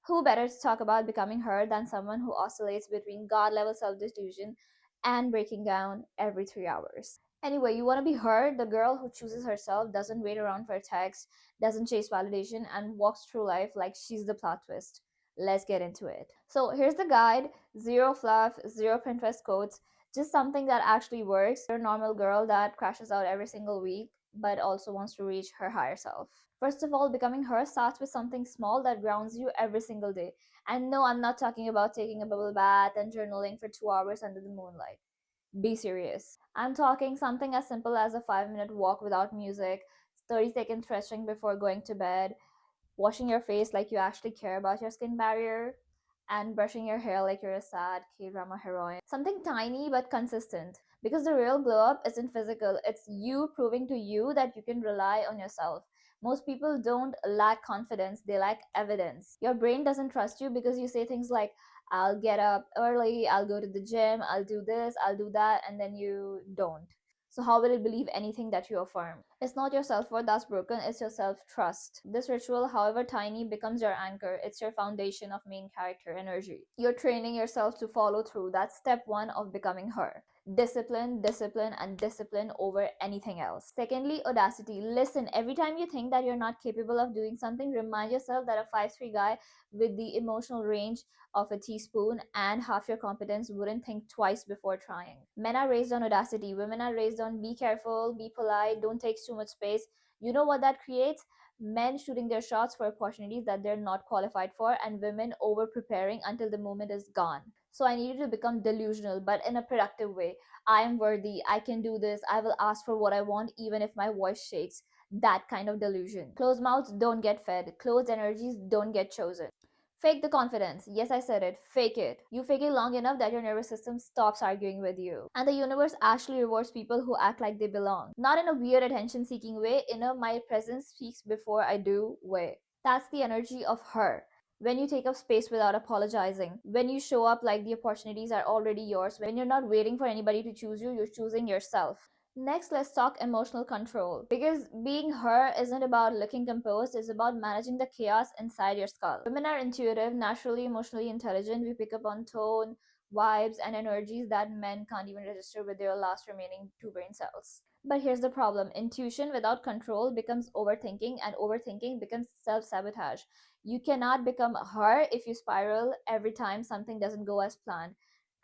Who better to talk about becoming her than someone who oscillates between god level self delusion and breaking down every 3 hours? Anyway, you want to be her, the girl who chooses herself, doesn't wait around for a text, doesn't chase validation, and walks through life like she's the plot twist. Let's get into it. So, here's the guide: zero fluff, zero Pinterest quotes, just something that actually works. You're a normal girl that crashes out every single week, but also wants to reach her higher self. First of all, becoming her starts with something small that grounds you every single day. And no, I'm not talking about taking a bubble bath and journaling for 2 hours under the moonlight. Be serious. I'm talking something as simple as a 5 minute walk without music, 30-second stretching before going to bed, washing your face like you actually care about your skin barrier, and brushing your hair like you're a sad K-drama heroine. Something tiny but consistent. Because the real glow up isn't physical, it's you proving to you that you can rely on yourself. Most people don't lack confidence, they lack evidence. Your brain doesn't trust you because you say things like, I'll get up early, I'll go to the gym, I'll do this, I'll do that, and then you don't. So, how will it believe anything that you affirm? It's not your self worth that's broken, it's your self trust. This ritual, however tiny, becomes your anchor. It's your foundation of main character energy. You're training yourself to follow through. That's step one of becoming her. Discipline, discipline, and discipline over anything else. Secondly, audacity. Listen, every time you think that you're not capable of doing something, remind yourself that a 5'3" guy with the emotional range of a teaspoon and half your competence wouldn't think twice before trying. Men are raised on audacity, women are raised on be careful, be polite, don't take too much space. You know what that creates? Men shooting their shots for opportunities that they're not qualified for, and women over preparing until the moment is gone. So I need you to become delusional, but in a productive way. I am worthy, I can do this, I will ask for what I want even if my voice shakes. That kind of delusion. Closed mouths don't get fed, closed energies don't get chosen. Fake the confidence. Yes, I said it. Fake it. You fake it long enough that your nervous system stops arguing with you. And the universe actually rewards people who act like they belong. Not in a weird attention seeking way, in a my presence speaks before I do way. That's the energy of her. When you take up space without apologizing, when you show up like the opportunities are already yours, when you're not waiting for anybody to choose you, you're choosing yourself. Next, let's talk emotional control. Because being her isn't about looking composed, it's about managing the chaos inside your skull. Women are intuitive, naturally emotionally intelligent. We pick up on tone, vibes, and energies that men can't even register with their last remaining two brain cells. But here's the problem: intuition without control becomes overthinking, and overthinking becomes self sabotage. You cannot become her if you spiral every time something doesn't go as planned.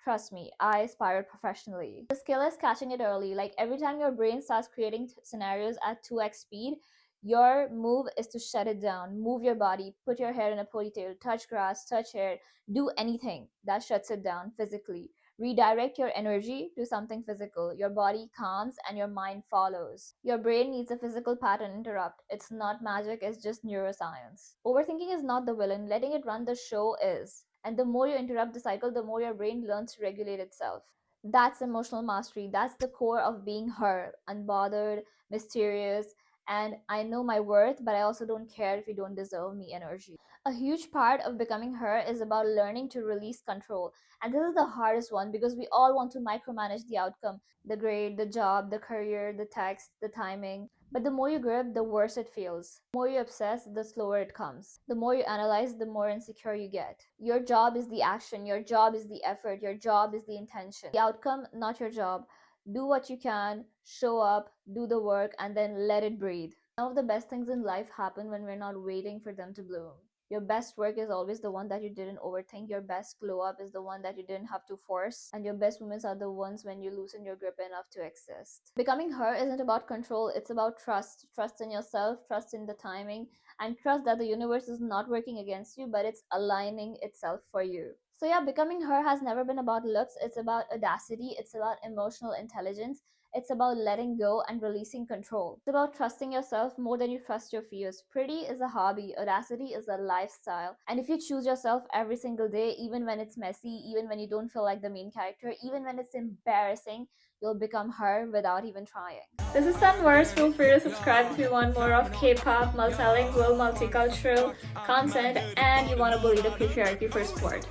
Trust me, I spiraled professionally. The skill is catching it early. Like every time your brain starts creating scenarios at 2x speed, your move is to shut it down. Move your body, put your hair in a ponytail, touch grass, touch hair, do anything that shuts it down physically. Redirect your energy to something physical. Your body calms and your mind follows. Your brain needs a physical pattern interrupt. It's not magic, it's just neuroscience. Overthinking is not the villain, letting it run the show is. And the more you interrupt the cycle, the more your brain learns to regulate itself. That's emotional mastery. That's the core of being her, unbothered, mysterious, and I know my worth, but I also don't care if you don't deserve me energy. A huge part of becoming her is about learning to release control. And this is the hardest one because we all want to micromanage the outcome: the grade, the job, the career, the text, the timing. But the more you grip, the worse it feels. The more you obsess, the slower it comes. The more you analyze, the more insecure you get. Your job is the action, your job is the effort, your job is the intention. The outcome, not your job. Do what you can, show up, do the work, and then let it breathe. Some of the best things in life happen when we're not waiting for them to bloom. Your best work is always the one that you didn't overthink. Your best glow up is the one that you didn't have to force. And your best moments are the ones when you loosen your grip enough to exist. Becoming her isn't about control, it's about trust. Trust in yourself, trust in the timing, and trust that the universe is not working against you, but it's aligning itself for you. So, yeah, becoming her has never been about looks, it's about audacity, it's about emotional intelligence. It's about letting go and releasing control. It's about trusting yourself more than you trust your fears. Pretty is a hobby, audacity is a lifestyle. And if you choose yourself every single day, even when it's messy, even when you don't feel like the main character, even when it's embarrassing, you'll become her without even trying. This is Sunverse. Feel free to subscribe if you want more of K-pop, multilingual, multicultural content, and you want to bully the patriarchy for sport.